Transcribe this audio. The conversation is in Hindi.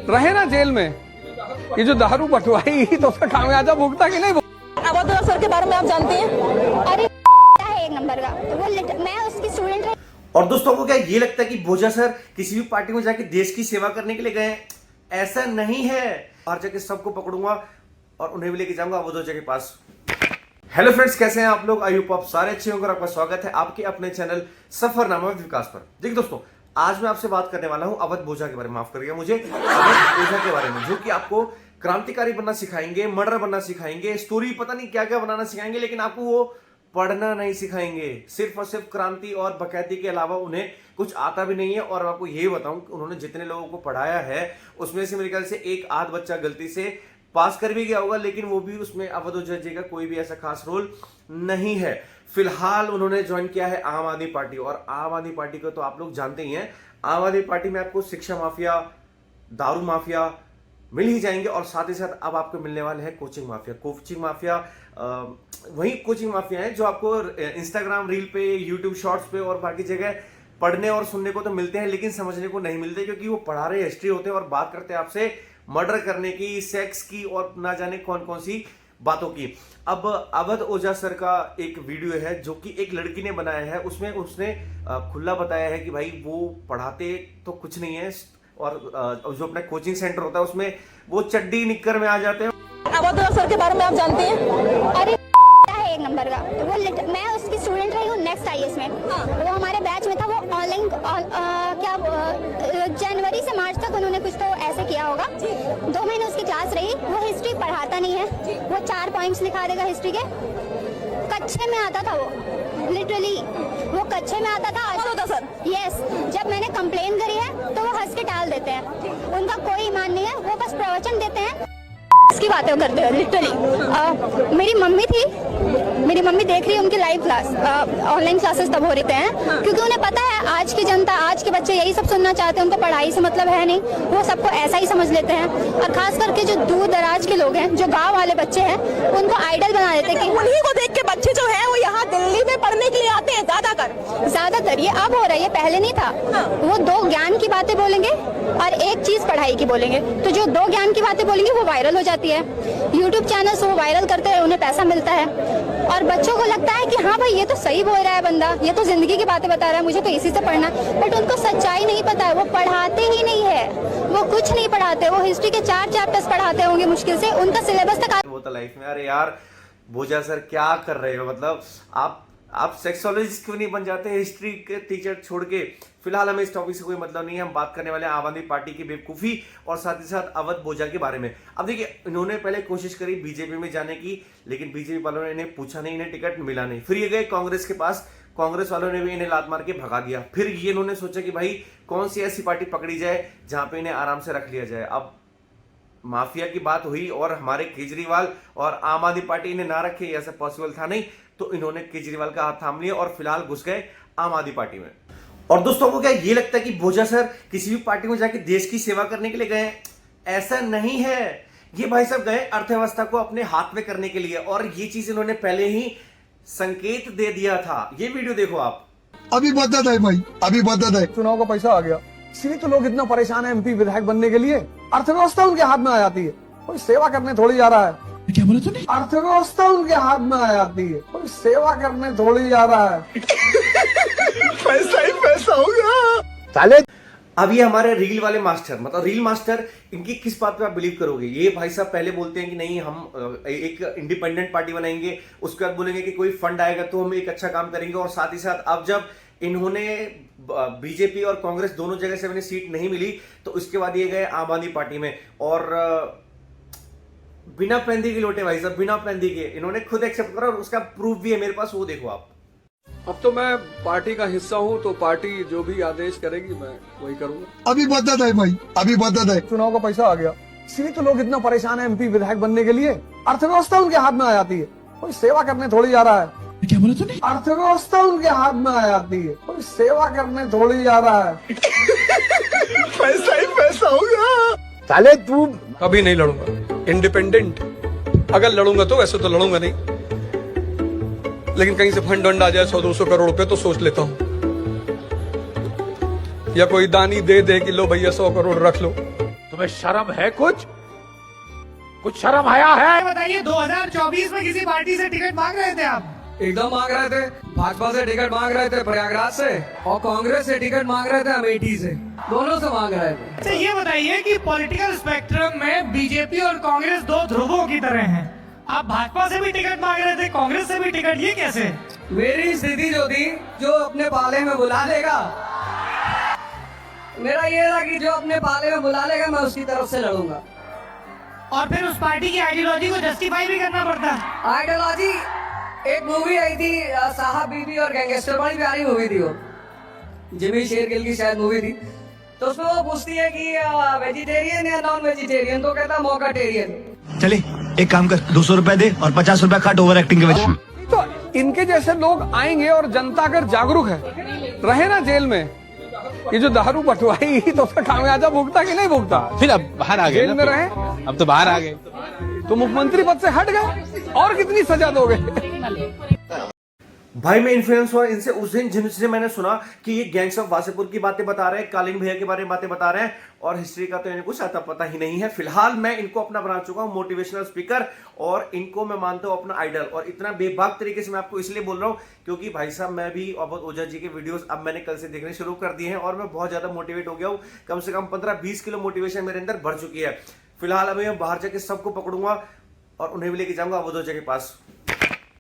रहे ना जेल में। ये जो दारू बटवाई तो उसका खामियाजा भुगता कि नहीं? अवध सर के बारे में आप जानती हैं? अरे है एक नंबर का, वो मैं उसकी स्टूडेंट। और दोस्तों को क्या ये लगता है कि भोजा सर किसी भी पार्टी में जाके देश की सेवा करने के लिए गए? ऐसा नहीं है। हर जगह सबको पकड़ूंगा और उन्हें भी लेके जाऊंगा अवध के पास। हेलो फ्रेंड्स, कैसे हैं आप लोग? आई होप आप सारे अच्छे होंगे। आपका स्वागत है आपके अपने चैनल सफरनामा विद विकास पर। देखिए दोस्तों, आज मैं आपसे बात करने वाला हूं अवध भोजा के बारे में। माफ करिएगा मुझे, अवध भोजा के बारे में, जो कि आपको क्रांतिकारी बनना सिखाएंगे, मर्डर बनना सिखाएंगे, स्टोरी पता नहीं क्या क्या बनाना सिखाएंगे, लेकिन आपको वो पढ़ना नहीं सिखाएंगे। सिर्फ और सिर्फ क्रांति और बकैती के अलावा उन्हें कुछ आता भी नहीं है। और आपको ये बताऊं कि उन्होंने जितने लोगों को पढ़ाया है उसमें से मेरे ख्याल से एक आध बच्चा गलती से पास कर भी गया होगा, लेकिन वो भी उसमें अवध जी का कोई भी ऐसा खास रोल नहीं है। फिलहाल उन्होंने ज्वाइन किया है आम आदमी पार्टी, और आम आदमी पार्टी को तो आप लोग जानते ही हैं। आम आदमी पार्टी में आपको शिक्षा माफिया, दारू माफिया मिल ही जाएंगे, और साथ ही साथ अब आपको मिलने वाले हैं कोचिंग माफिया। कोचिंग माफिया वही कोचिंग माफिया है जो आपको इंस्टाग्राम रील पे, यूट्यूब शॉर्ट्स पे और बाकी जगह पढ़ने और सुनने को तो मिलते हैं, लेकिन समझने को नहीं मिलते, क्योंकि वो पढ़ा रहे हिस्ट्री होते हैं और बात करते हैं आपसे मर्डर करने की, सेक्स की और ना जाने कौन कौन सी बातों की। अब अवध ओझा सर का एक वीडियो है जो कि एक लड़की ने बनाया है। उसमें उसने खुला बताया है कि भाई वो पढ़ाते तो कुछ नहीं है, और जो अपना कोचिंग सेंटर होता है उसमें वो चड्डी निक्कर में आ जाते हैं। अवध सर के बारे में आप जानती हैं? अरे है एक नंबर का, वो मैं उसकी स्टूडेंट रही हूँ नेक्स्ट आईएएस में। वो हमारे बैच में था। वो ऑनलाइन क्या जनवरी से मार्च तक उन्होंने कुछ तो ऐसे किया होगा। 2 महीने उसकी क्लास रही। वो हिस्ट्री पढ़ाता नहीं है। वो 4 पॉइंट्स लिखा देगा हिस्ट्री के। कच्चे में आता था वो, लिटरली वो कच्चे में आता था। सर यस, जब मैंने कंप्लेन करी है तो वो हंस के टाल देते हैं। उनका कोई ईमान नहीं है, वो बस प्रवचन देते हैं। इसकी बातें करते हैं लिटरली। मेरी मम्मी देख रही है उनकी लाइव क्लास, ऑनलाइन क्लासेस तब हो रहे हैं क्योंकि उन्हें पता है आज की जनता, आज के बच्चे यही सब सुनना चाहते हैं। उनको पढ़ाई से मतलब है नहीं, वो सबको ऐसा ही समझ लेते हैं। और खास करके जो दूर दराज के लोग हैं, जो गाँव वाले बच्चे हैं, उनको आइडल बना देते हैं कि उन्हीं को देख के बच्चे जो है वो यहाँ दिल्ली में पढ़ने के लिए आते हैं ज्यादातर। ये अब हो रहा है, ये पहले नहीं था। वो 2 ज्ञान की बातें बोलेंगे और एक चीज पढ़ाई की बोलेंगे, तो जो 2 ज्ञान की बातें बोलेंगे वो वायरल हो जाती है। यूट्यूब चैनल से वो वायरल करते हैं, उन्हें पैसा मिलता है, और बच्चों को लगता है कि हाँ भाई ये तो सही बोल रहा है बंदा, ये तो जिंदगी की बातें बता रहा है, मुझे तो इसी से पढ़ना। बट उनको सच्चाई नहीं पता है। वो पढ़ाते ही नहीं है, वो कुछ नहीं पढ़ाते। वो हिस्ट्री के 4 चैप्टर्स पढ़ाते होंगे मुश्किल से, उनका सिलेबस तक वो तो लाइफ में। अरे यार भोजा सर क्या कर रहे हो? मतलब आप सेक्सोलॉजिस्ट क्यों नहीं बन जाते हिस्ट्री के टीचर छोड़ के? फिलहाल हमें इस टॉपिक से कोई मतलब नहीं है। हम बात करने वाले हैं आम आदमी पार्टी की बेवकूफी और साथ ही साथ अवध भोजा के बारे में। अब देखिए, इन्होंने पहले कोशिश करी बीजेपी में जाने की, लेकिन बीजेपी वालों ने इन्हें पूछा नहीं, इन्हें टिकट मिला नहीं। फिर ये गए कांग्रेस के पास, कांग्रेस वालों ने भी इन्हें लात मार के भगा दिया। फिर ये इन्होंने सोचा कि भाई कौन सी ऐसी पार्टी पकड़ी जाए जहां पे इन्हें आराम से रख लिया जाए। अब माफिया की बात हुई और हमारे केजरीवाल और आम आदमी पार्टी इन्हें ना रखे, ऐसा पॉसिबल था नहीं, तो इन्होंने केजरीवाल का हाथ थाम लिया और फिलहाल घुस गए आम आदमी पार्टी में। और दोस्तों को क्या ये लगता है कि भोजा सर किसी भी पार्टी में जाके देश की सेवा करने के लिए गए? ऐसा नहीं है। ये भाई साहब गए अर्थव्यवस्था को अपने हाथ में करने के लिए, और ये चीज इन्होंने पहले ही संकेत दे दिया था। ये वीडियो देखो आप। अभी बदत है भाई, अभी बदत है। चुनाव का पैसा आ गया, इसीलिए तो लोग इतना परेशान है एमपी विधायक बनने के लिए। अर्थव्यवस्था उनके हाथ में आ जाती है, कोई सेवा करने थोड़ी जा रहा है। क्या बोला तूने? अर्थव्यवस्था उनके हाथ में आ जाती है, कोई सेवा करने थोड़ी जा रहा है। पैसा ही पैसा होगा साले। अब ये हमारे रील वाले मास्टर, मतलब रील मास्टर, इनकी किस बात पे आप बिलीव करोगे? ये भाई साहब पहले बोलते हैं कि नहीं हम एक इंडिपेंडेंट पार्टी बनाएंगे, उसके बाद बोलेंगे कि कोई फंड आएगा तो हम एक अच्छा काम करेंगे, और साथ ही साथ अब जब इन्होंने बीजेपी और कांग्रेस दोनों जगह से उन्हें सीट नहीं मिली, तो उसके बाद ये गए आम आदमी पार्टी में, और बिना पैंदी के लौटे भाई साहब, बिना पैंदी के। इन्होंने खुद एक्सेप्ट करा और उसका प्रूफ भी है मेरे पास, वो देखो आप। अब तो मैं पार्टी का हिस्सा हूँ, तो पार्टी जो भी आदेश करेगी मैं वही करूंगा। अभी बदत है भाई, अभी बदत है। चुनाव का पैसा आ गया, इसीलिए तो लोग इतना परेशान है एमपी विधायक बनने के लिए। अर्थव्यवस्था उनके हाथ में आ जाती है, कोई सेवा करने थोड़ी जा रहा है। क्या बोला तूने? अर्थव्यवस्था उनके हाथ में आ जाती है, कोई सेवा करने थोड़ी जा रहा है। पैसा ही पैसा होगा साले। तू कभी नहीं लड़ूंगा इंडिपेंडेंट, अगर लड़ूंगा तो वैसे तो लड़ूंगा नहीं, लेकिन कहीं से फंड वंड आ जाए 100-200 करोड़ रुपए तो सोच लेता हूं, या कोई दानी दे कि लो भैया 100 करोड़ रख लो, तुम्हें शर्म है कुछ शर्म आया है? बताइए 2024 में किसी पार्टी से टिकट मांग रहे थे आप? एकदम मांग रहे थे। भाजपा से टिकट मांग रहे थे प्रयागराज से, और कांग्रेस से टिकट मांग रहे थे अमेठी से, दोनों से मांग रहे थे। अच्छा ये बताइए कि पॉलिटिकल स्पेक्ट्रम में बीजेपी और कांग्रेस दो ध्रुवों की तरह हैं। आप भाजपा से भी टिकट मांग रहे थे, कांग्रेस से भी टिकट, ये कैसे? मेरी स्थिति जो थी, जो अपने पाले में बुला लेगा, मेरा ये था कि जो अपने पाले में बुला लेगा मैं उसकी तरफ से लड़ूंगा। और फिर उस पार्टी की आइडियोलॉजी को जस्टिफाई भी करना पड़ता है। आइडियोलॉजी, एक मूवी आई थी साहब बीबी और गैंगस्टर, बड़ी प्यारी मूवी थी वो, जिमी शेरगिल की शायद मूवी थी। तो उसमें वो पूछती है कि वेजिटेरियन या नॉन वेजिटेरियन, तो कहता मौकाटेरियन। चले एक काम कर, 200 रुपए दे और 50 रुपए काट ओवर एक्टिंग के वजह। तो इनके जैसे लोग आएंगे और जनता अगर जागरूक है, रहे ना जेल में, ये जो दारू बटवाई तो उसका खामियाजा भुगता कि नहीं भुगता? फिर अब बाहर आ गए, जेल में रहे, अब तो बाहर आ गए, तो मुख्यमंत्री पद से हट गए, और कितनी सजा दोगे? भाई मैं इन्फ्लुएंस हुआ इनसे उस दिन जिनसे मैंने सुना कि ये गैंग्स ऑफ वासेपुर की बातें बता रहे हैं, कालीन भैया के बारे में बातें बता रहे हैं, और हिस्ट्री का तो इन्हें कुछ आता पता ही नहीं है। फिलहाल मैं इनको अपना बना चुका हूं मोटिवेशनल स्पीकर, और इनको मैं मानता हूं अपना आइडल। और इतना बेबाक तरीके से मैं आपको इसलिए बोल रहा हूं क्योंकि भाई साहब मैं भी अवध ओझा जी के वीडियोस अब मैंने कल से देखने शुरू कर दिए हैं, और मैं बहुत ज्यादा मोटिवेट हो गया हूं। कम से कम 15-20 किलो मोटिवेशन मेरे अंदर भर चुकी है। फिलहाल अभी मैं बाहर जाके सबको पकड़ूंगा और उन्हें भी लेके जाऊंगा अवध ओझा के पास।